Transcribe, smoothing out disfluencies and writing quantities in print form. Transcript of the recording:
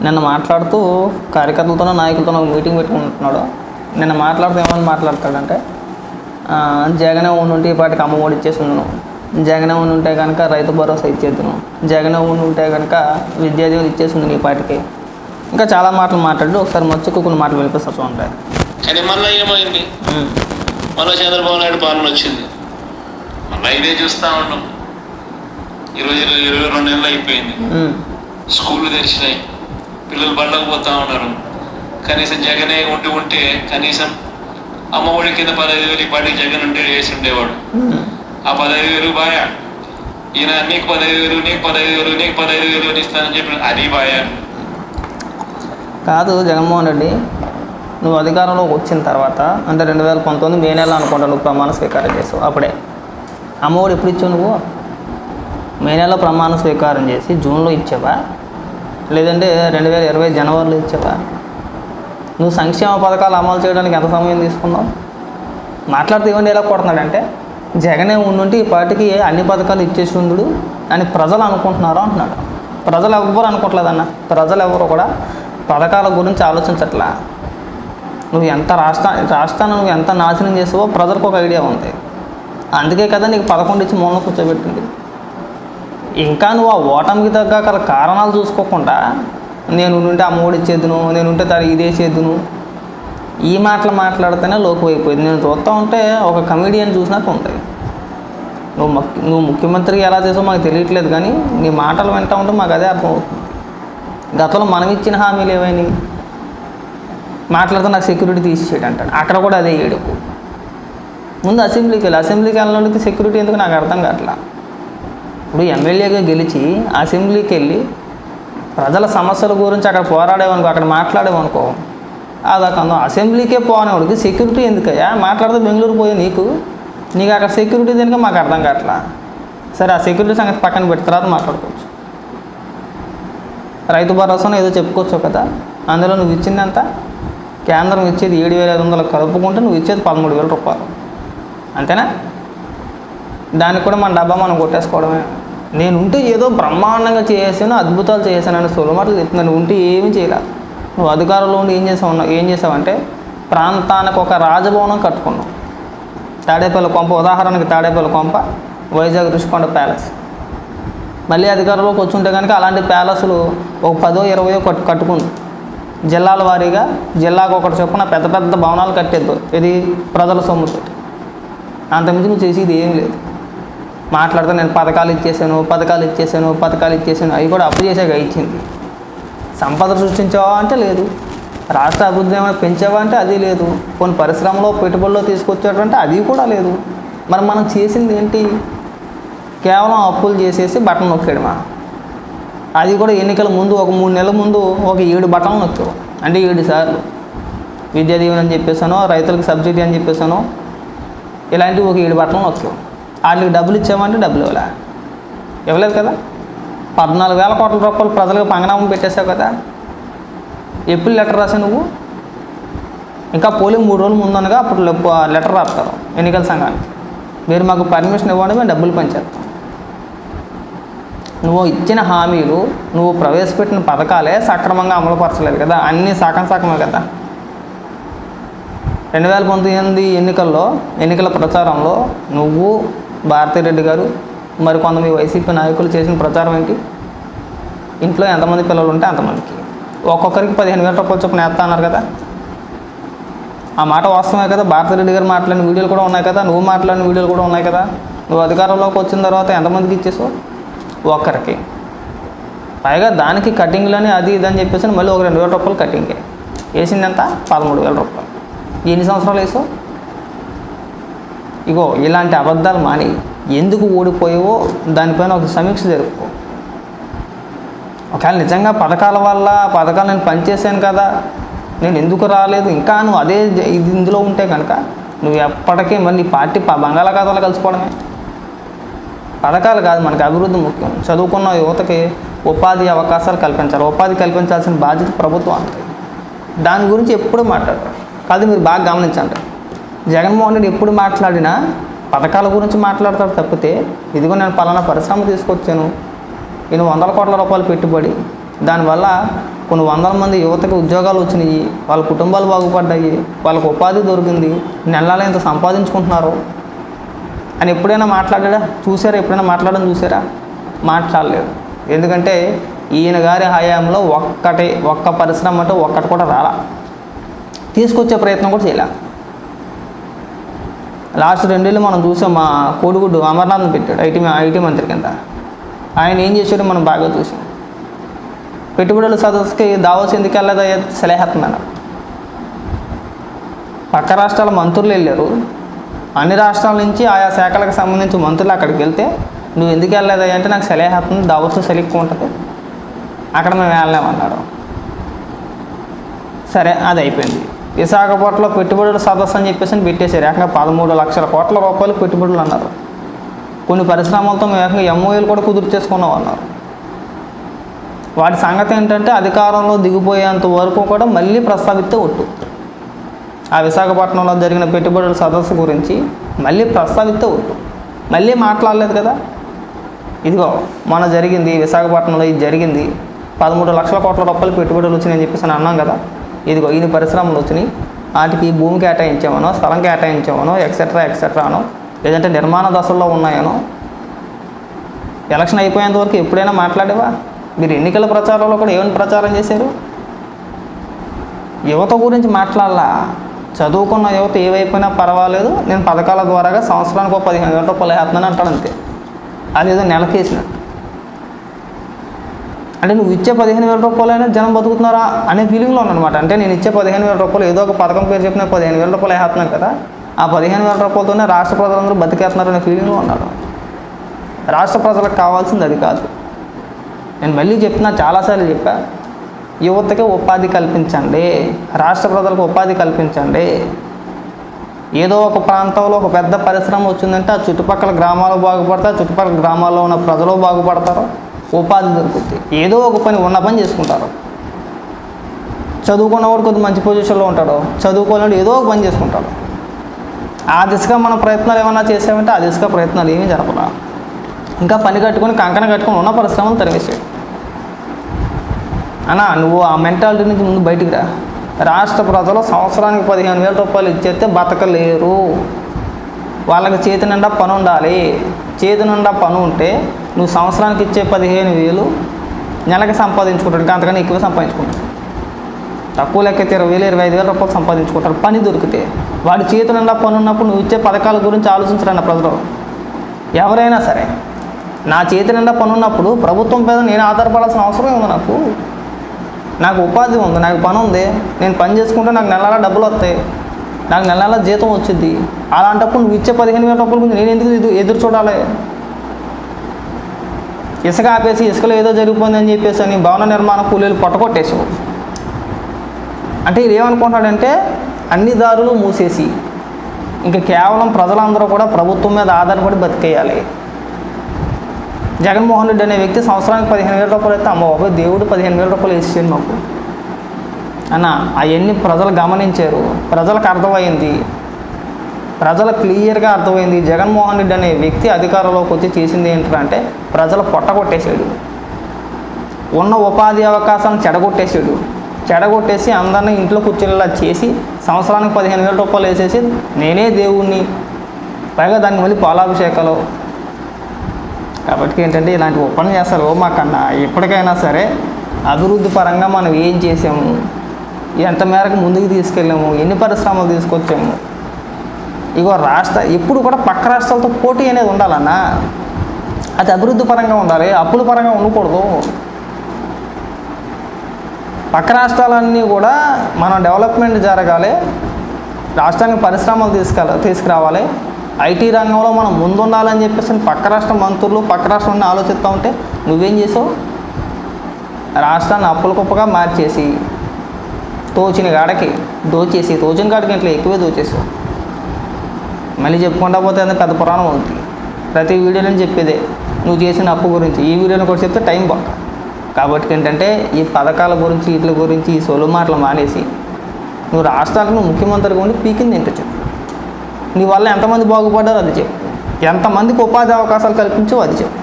నిన్న మాట్లాడుతూ కార్యకర్తలతోనో నాయకులతోనో మీటింగ్ పెట్టుకుంటున్నాడు. నిన్న మాట్లాడుతూ ఏమని మాట్లాడతాడంటే, జగనే ఉండుంటే ఈ పాటికి అమ్మఒడి ఇచ్చేసిందును, జగనే ఉండుంటే కనుక రైతు భరోసా ఇచ్చేద్దును, జగనే ఉండుంటే కనుక విద్యాదీవెన ఇచ్చేసింది ఈ పాటికి, ఇంకా చాలా మాటలు మాట్లాడు. ఒకసారి మచ్చుకు కొన్ని మాటలు వినిపిస్తారు ఉంటాయి. కానీ మళ్ళీ ఏమైంది, మళ్ళీ చంద్రబాబు నాయుడు పాలన వచ్చింది, మళ్ళీ ఇదే చూస్తూ ఉన్నాం. ఈరోజు 22 నెలలు అయిపోయింది, స్కూళ్ళు తెరిచినాయి, పిల్లలు బళ్ళకు పోతా ఉన్నారు. కనీసం జగనే ఉంటే కనీసం అమ్మఒడి కింద 15,000 ఈ పాటికి జగన్ ఉంటే వేసి ఉండేవాడు. ఆ 15,000 బాయా, ఈయన నీకు 15,000 నీకు 15,000 నీకు 15,000 అని ఇస్తానని చెప్పి అది బాయా కాదు. జగన్మోహన్ రెడ్డి నువ్వు అధికారంలోకి వచ్చిన తర్వాత అంటే 2019 మే నెల అనుకుంటా నువ్వు ప్రమాణ స్వీకారం చేసావు. అప్పుడే అమ్మఒడి ఎప్పుడు ఇచ్చావు? నువ్వు మే నెలలో ప్రమాణ స్వీకారం చేసి జూన్లో ఇచ్చావా, లేదంటే 2020 జనవరిలో ఇచ్చావా? నువ్వు సంక్షేమ పథకాలు అమలు చేయడానికి ఎంత సమయం తీసుకున్నావు? మాట్లాడితే ఇవ్వండి ఎలా కొడుతున్నాడంటే, జగనే ఉండుంటే ఈ పార్టీకి అన్ని పథకాలు ఇచ్చేసి ఉండు అని ప్రజలు అనుకుంటున్నారు అంటున్నాడు. ప్రజలు ఎవ్వరు అనుకోవట్లేదన్న. ప్రజలు ఎవరు కూడా పథకాల గురించి ఆలోచించట్లా. నువ్వు ఎంత రాష్ట్రాన్ని నువ్వు ఎంత నాశనం చేసావో ప్రజలకు ఒక ఐడియా ఉంది. అందుకే కదా నీకు 11 ఇచ్చి మూలన కూర్చోబెట్టింది. ఇంకా నువ్వు ఆ ఓటమికి తగ్గ కారణాలు చూసుకోకుండా నేను ఉంటే అమ్మఒడి ఇచ్చేద్దును, నేను ఉంటే ఇదే చేద్దును, ఈ మాటలు మాట్లాడితేనే లోకువైపోయింది. నేను చూస్తూ ఉంటే ఒక కమెడియన్ చూసినట్టు ఉంటాయి. నువ్వు ముఖ్యమంత్రికి ఎలా చేసావో మాకు తెలియట్లేదు, కానీ నీ మాటలు వింటూ ఉంటే మాకు అదే అర్థమవుతుంది. గతంలో మనం ఇచ్చిన హామీలు ఏవైనా మాట్లాడితే నాకు సెక్యూరిటీ తీసేయడం అంటాడు. అక్కడ కూడా అదే ఏడుపు. ముందు అసెంబ్లీకి వెళ్ళడానికి సెక్యూరిటీ ఎందుకు నాకు అర్థం కావట్లా. ఇప్పుడు ఎమ్మెల్యేగా గెలిచి అసెంబ్లీకి వెళ్ళి ప్రజల సమస్యల గురించి అక్కడ పోరాడేవనుకో, అక్కడ మాట్లాడేవనుకో, అదొక అసెంబ్లీకే పోనేవాడికి సెక్యూరిటీ ఎందుకయ్యా? మాట్లాడితే బెంగళూరు పోయే నీకు అక్కడ సెక్యూరిటీ దేనిక మాకు అర్థం కావట్లా. సరే, ఆ సెక్యూరిటీ సంగతి పక్కన పెట్టి తర్వాత మాట్లాడుకోవచ్చు. రైతు భరోసాను ఏదో చెప్పుకోవచ్చు కదా, అందులో నువ్వు ఇచ్చిందంత కేంద్రం ఇచ్చేది 7,500 కలుపుకుంటే నువ్వు ఇచ్చేది 13,000 రూపాయలు, అంతేనా? దానికి కూడా మన డబ్బా మనం కొట్టేసుకోవడమే. నేనుంటే ఏదో బ్రహ్మాండంగా చేసాను, అద్భుతాలు చేశాను అని సొలమాటలు చెప్తున్నాను. నువ్వు ఉంటే ఏమీ చేయలేదు. నువ్వు అధికారంలో ఉండి ఏం చేసావంటే ప్రాంతానికి ఒక రాజభవనం కట్టుకున్నావు. తాడేపల్లి కొంప, ఉదాహరణకి తాడేపల్లి కొంప, వైజాగ్ రుషికొండ ప్యాలెస్. మళ్ళీ అధికారంలోకి వచ్చుంటే కనుక అలాంటి ప్యాలెస్లు ఒక 10-20 కట్టుకుంది. జిల్లాల వారీగా జిల్లాకు ఒకటి చొప్పున పెద్ద పెద్ద భవనాలు కట్టేద్దు. ఇది ప్రజల సొమ్ముతో. అంతకుమించి నువ్వు చేసేది ఏం లేదు. మాట్లాడితే నేను పథకాలు ఇచ్చేసాను, అవి కూడా అప్పు చేసాక ఇచ్చింది. సంపద సృష్టించావా అంటే లేదు. రాష్ట్ర అభివృద్ధి ఏమైనా పెంచావా అంటే అది లేదు. కొన్ని పరిశ్రమలో పెట్టుబడుల్లో తీసుకొచ్చాడంటే అది కూడా లేదు. మరి మనం చేసింది ఏంటి? కేవలం అప్పులు చేసేసి బటన్ నొక్కేయడమా? అది కూడా ఎన్నికల ముందు ఒక 3 నెలల ముందు ఒక 7 బటన్లు నొక్కావు. అంటే 7 సార్లు విద్యా దీవెన అని చెప్పేసాను, రైతులకు సబ్సిడీ అని చెప్పేసాను, ఇలాంటివి ఒక 7 బటన్లు నొక్కావు. వాటికి డబ్బులు ఇచ్చామంటే డబ్బులు ఇవ్వలేదు కదా. 14,000 కోట్ల రూపాయలు ప్రజలకు పంగనామం పెట్టేశావు కదా. ఎప్పుడు లెటర్ రాసావు నువ్వు? ఇంకా పోలింగ్ 3 రోజులు ముందనగా అప్పుడు లెటర్ రాస్తారు ఎన్నికల సంఘానికి, మీరు మాకు పర్మిషన్ ఇవ్వండి, మేము డబ్బులు పంచేస్తాం. నువ్వు ఇచ్చిన హామీలు, నువ్వు ప్రవేశపెట్టిన పథకాలే సక్రమంగా అమలుపరచలేదు కదా. అన్నీ సగమే కదా. 2019 ఎన్నికల ప్రచారంలో నువ్వు, భారతిరెడ్డి గారు, మరి కొంతమంది వైసీపీ నాయకులు చేసిన ప్రచారం ఏంటి? ఇంట్లో ఎంతమంది పిల్లలు ఉంటే అంతమందికి ఒక్కొక్కరికి 15,000 రూపాయలు చొప్పున వేస్తా అన్నారు కదా. ఆ మాట వాస్తవమే కదా. భారతిరెడ్డి గారు మాట్లాడిన వీడియోలు కూడా ఉన్నాయి కదా, నువ్వు మాట్లాడిన వీడియోలు కూడా ఉన్నాయి కదా. నువ్వు అధికారంలోకి వచ్చిన తర్వాత ఎంతమందికి ఇచ్చేసావు? ఒక్కరికి. పైగా దానికి కటింగ్లని అది ఇదని చెప్పేసి మళ్ళీ ఒక 2,000 రూపాయలు కటింగే వేసింది. ఎంత? 13,000 రూపాయలు. ఎన్ని సంవత్సరాలు వేసావు? ఇగో ఇలాంటి అబద్ధాలు మాని ఎందుకు ఓడిపోయావో దానిపైన ఒక సమీక్ష జరుపుకో. ఒకవేళ నిజంగా పథకాలు నేను పనిచేశాను కదా, నేను ఎందుకు రాలేదు, ఇంకా నువ్వు అదే ఇందులో ఉంటే కనుక నువ్వు ఎప్పటికీ మరి నీ పార్టీ బంగాళాఖాతాలు కలిసిపోవడమే. పథకాలు కాదు, మనకి అభివృద్ధి ముఖ్యం. చదువుకున్న యువతకి ఉపాధి అవకాశాలు కల్పించాలి. ఉపాధి కల్పించాల్సిన బాధ్యత ప్రభుత్వానికి. దాని గురించి ఎప్పుడు మాట్లాడరు కాదు. మీరు బాగా గమనించండి, జగన్మోహన్ రెడ్డి ఎప్పుడు మాట్లాడినా పథకాల గురించి మాట్లాడతాడు తప్పితే, ఇదిగో నేను పలానా పరిశ్రమ తీసుకొచ్చాను, నేను 100 కోట్ల రూపాయలు పెట్టుబడి, దానివల్ల కొన్ని వందల మంది యువతకి ఉద్యోగాలు వచ్చినాయి, వాళ్ళ కుటుంబాలు బాగుపడ్డాయి, వాళ్ళకు ఉపాధి దొరికింది, నెలల ఇంత సంపాదించుకుంటున్నారు అని ఎప్పుడైనా మాట్లాడా చూసారా? ఎప్పుడైనా మాట్లాడడం చూసారా? మాట్లాడలేదు. ఎందుకంటే ఈయన గారి హయాంలో ఒక్క పరిశ్రమ అంటే ఒక్కటి కూడా రాలా, తీసుకొచ్చే ప్రయత్నం కూడా చేయలే. లాస్ట్ 2 ఏళ్ళు మనం చూసాం, మా కోడిగుడ్డు అమర్నాథ్ని పెట్టాడు ఐటీ మంత్రి కింద. ఆయన ఏం చేశాడో మనం బాగా చూసాం. పెట్టుబడుల సదస్సుకి దావోస్ ఎందుకు వెళ్ళదా సలహాత్మైన పక్క రాష్ట్రాల మంత్రులు వెళ్ళారు, అన్ని రాష్ట్రాల నుంచి ఆయా శాఖలకు సంబంధించి మంత్రులు అక్కడికి వెళ్తే నువ్వు ఎందుకు వెళ్ళలేదా అంటే నాకు సలహాత్మ దావోస్లో సెలెక్ట్ ఉంటుంది, అక్కడ మేము వెళ్ళలేమన్నారు. సరే, అది అయిపోయింది. విశాఖపట్నంలో పెట్టుబడుల సదస్సు అని చెప్పేసి పెట్టేశారు. ఏకంగా 13 లక్షల కోట్ల రూపాయలు పెట్టుబడులు అన్నారు. కొన్ని పరిశ్రమలతో మేము ఏకంగా ఎంఓఏలు కూడా కుదురు చేసుకున్నాం అన్నారు. వాటి సంగతి ఏంటంటే అధికారంలో దిగిపోయేంత వరకు కూడా మళ్ళీ ప్రస్తావిస్తే ఒట్టు. ఆ విశాఖపట్నంలో జరిగిన పెట్టుబడుల సదస్సు గురించి మళ్ళీ ప్రస్తావిస్తే ఒట్టు. మళ్ళీ మాట్లాడలేదు కదా. ఇదిగో మన జరిగింది విశాఖపట్నంలో, ఇది జరిగింది, 13 లక్షల కోట్ల రూపాయలు పెట్టుబడులు వచ్చినాయని చెప్పేసి అన్నాం కదా. ఇదిగో ఇన్ని పరిశ్రమలు వచ్చినాయి, వాటికి భూమి కేటాయించామనో స్థలం కేటాయించామనో ఎక్సెట్రానో లేదంటే నిర్మాణ దశల్లో ఉన్నాయనో ఎలక్షన్ అయిపోయేంత వరకు ఎప్పుడైనా మాట్లాడేవా? మీరు ఎన్నికల ప్రచారంలో కూడా ఏమైనా ప్రచారం చేశారు? యువత గురించి మాట్లాడాలా? చదువుకున్న యువత ఏవైపోయినా పర్వాలేదు, నేను పథకాల ద్వారాగా సంవత్సరానికి 15,000 రూపాయలు వేస్తున్నాను అంటాడు అంతే. అదేదో నెలకేసినట్టు. అంటే నువ్వు ఇచ్చే 15,000 రూపాయలైనా జనం బతుకుతున్నారా అనే ఫీలింగ్లో ఉన్నమాట. అంటే నేను ఇచ్చే 15,000 రూపాయలు ఏదో ఒక పథకం పేరు చెప్పిన 15,000 రూపాయలు వేస్తున్నాను కదా, ఆ 15,000 రూపాయలతోనే రాష్ట్ర ప్రజలందరూ బతికేస్తున్నారు అనే ఫీలింగ్లో ఉన్నాడు. రాష్ట్ర ప్రజలకు కావాల్సింది అది కాదు. నేను మళ్ళీ చెప్తున్నా, చాలాసార్లు చెప్పా, యువతకి ఉపాధి కల్పించండి, రాష్ట్ర ప్రజలకు ఉపాధి కల్పించండి. ఏదో ఒక ప్రాంతంలో ఒక పెద్ద పరిశ్రమ వచ్చిందంటే ఆ చుట్టుపక్కల గ్రామాలు బాగుపడతాయి, చుట్టుపక్కల గ్రామాల్లో ఉన్న ప్రజలు బాగుపడతారు, ఉపాధి దొరుకుతుంది. ఏదో ఒక పని ఉన్న పని చేసుకుంటారు. చదువుకున్నవాడు కొద్ది మంచి పొజిషన్లో ఉంటాడు, చదువుకోలేడు ఏదో ఒక పని చేసుకుంటాడు. ఆ దిశగా మన ప్రయత్నాలు ఏమన్నా చేసామంటే ఆ దిశగా ప్రయత్నాలు ఏమీ జరపరా. ఇంకా పని కట్టుకొని కంకణ కట్టుకొని ఉన్న పరిశ్రమలు తరివేసాడు. అన్నా నువ్వు ఆ మెంటాలిటీ నుంచి ముందు బయటికి రా. రాష్ట్ర ప్రజలు సంవత్సరానికి 15,000 రూపాయలు ఇచ్చేస్తే బతకలేరు. వాళ్ళకి చేతి నిండా పని ఉండాలి. చేతి నిండా పని ఉంటే నువ్వు సంవత్సరానికి ఇచ్చే 15,000 నెలకి సంపాదించుకుంటాడు, అంతకన్నా ఎక్కువ సంపాదించుకుంటాడు. తక్కువ లెక్కైతే 20,000 25,000 రూపాయలు సంపాదించుకుంటాడు పని దొరికితే. వాడి చేతి నిండా పని ఉన్నప్పుడు నువ్వు ఇచ్చే పథకాల గురించి ఆలోచించరన్న ప్రజలు ఎవరైనా సరే. నా చేతి నిండా పని ఉన్నప్పుడు ప్రభుత్వం మీద నేను ఆధారపడాల్సిన అవసరం ఉంది. నాకు ఉపాధి ఉంది, నాకు పని ఉంది, నేను పని చేసుకుంటే నాకు నెలలా డబ్బులు వస్తాయి, నాకు నెలలా జీతం వచ్చింది. అలాంటప్పుడు నువ్వు ఇచ్చే 15,000 రూపాయల గురించి నేను ఎందుకు ఎదురు చూడాలి? ఇసుక ఆపేసి ఇసుకలో ఏదో జరిగిపోయిందని చెప్పేసి అని భవన నిర్మాణ కూలీలు పట్టుకొట్టేసావు. అంటే ఇది ఏమనుకుంటాడంటే అన్ని దారులు మూసేసి ఇంకా కేవలం ప్రజలందరూ కూడా ప్రభుత్వం మీద ఆధారపడి బతికేయాలి. జగన్మోహన్ రెడ్డి అనే వ్యక్తి సంవత్సరానికి 15,000 రూపాయలు అయితే అమ్మ బాబు దేవుడు 15,000 రూపాయలు వేసేయండి మాకు అన్న. అవన్నీ ప్రజలు గమనించారు, ప్రజలకు అర్థమైంది, ప్రజలు క్లియర్గా అర్థమైంది. జగన్మోహన్ రెడ్డి అనే వ్యక్తి అధికారంలోకి వచ్చి చేసింది ఏంటంటే ప్రజలు పొట్టగొట్టేసాడు, ఉన్న ఉపాధి అవకాశాలను చెడగొట్టేసి అందరినీ ఇంట్లో కూర్చోలా చేసి సంవత్సరానికి 15,000 రూపాయలు వేసేసి నేనే దేవుణ్ణి, పైగా దానికి మళ్ళీ పాలాభిషేకాలు. కాబట్టి ఏంటంటే ఇలాంటి ఉపన్యాసాలు మాకన్నా ఎప్పటికైనా సరే అభివృద్ధి పరంగా మనం ఏం చేసాము, ఎంత మేరకు ముందుకు తీసుకెళ్ళాము, ఎన్ని పరిశ్రమలు తీసుకొచ్చాము. ఇగో ఎప్పుడు కూడా పక్క రాష్ట్రాలతో పోటీ అనేది ఉండాలన్నా, అది అభివృద్ధి పరంగా ఉండాలి, అప్పుల పరంగా ఉండకూడదు. పక్క రాష్ట్రాలన్నీ కూడా మనం డెవలప్మెంట్ జరగాలి, రాష్ట్రానికి పరిశ్రమలు తీసుకురావాలి, ఐటీ రంగంలో మనం ముందుండాలని చెప్పేసి పక్క రాష్ట్ర మంత్రులు పక్క రాష్ట్రం ఆలోచిస్తూ ఉంటే నువ్వేం చేసావు? రాష్ట్రాన్ని అప్పుల కుప్పగా మార్చేసి తోచిన కాడికి ఇట్లా ఎక్కువే దోచేసావు. మళ్ళీ చెప్పుకుంటా పోతే అది పెద్ద పురాణం అవుతుంది. ప్రతి వీడియోలో చెప్పేదే నువ్వు చేసిన అప్పు గురించి. ఈ వీడియోని కూడా చెప్తే టైం బాగా. కాబట్టి ఏంటంటే ఈ పథకాల గురించి వీటి గురించి ఈ సొలు మాటలు మానేసి నువ్వు రాష్ట్రాలకు ముఖ్యమంత్రిగా ఉండి పీకింది ఏంటో చెప్పు. నీ వల్ల ఎంతమంది బాగుపడ్డారో అది చెప్పు, ఎంతమందికి ఉపాధి అవకాశాలు కల్పించో అది చెప్పు.